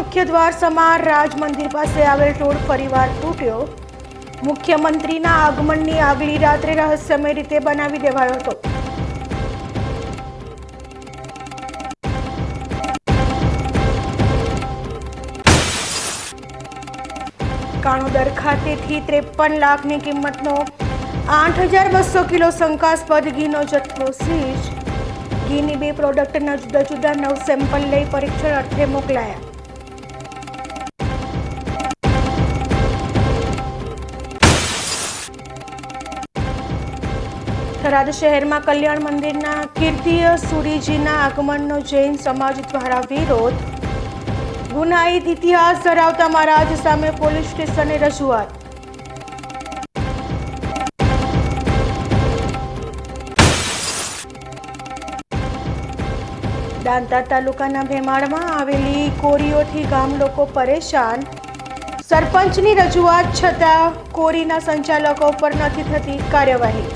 મુખ્ય દ્વાર સમાર રાજ મંદિર પાસે આવેલ રોડ ફરીવાર તૂટ્યો। મુખ્યમંત્રીના આગમનની આગલી રાત્રે રહસ્યમય રીતે બનાવી દેવાયો હતો। કાણોદર ખાતેથી 53 લાખની કિંમતનો 8200 કિલો શંકાસ્પદ ઘીનો જથ્થો સીઝ। ઘીની 2 પ્રોડક્ટના જુદા જુદા 9 સેમ્પલ લઈ પરીક્ષણ અર્થે મોકલાયા। થરાદ શહેરમાં કલ્યાણ મંદિરના કીર્તિય સુરીજીના આગમનનો જૈન સમાજ દ્વારા વિરોધ। ગુનાહિત ઇતિહાસ ધરાવતા મહારાજ સામે પોલીસ સ્ટેશને રજૂઆત। દાંતા તાલુકાના ભેમાળમાં આવેલી કોરીઓથી ગામ લોકો પરેશાન। સરપંચની રજૂઆત છતાં કોરીના સંચાલકો પર નથી થતી કાર્યવાહી।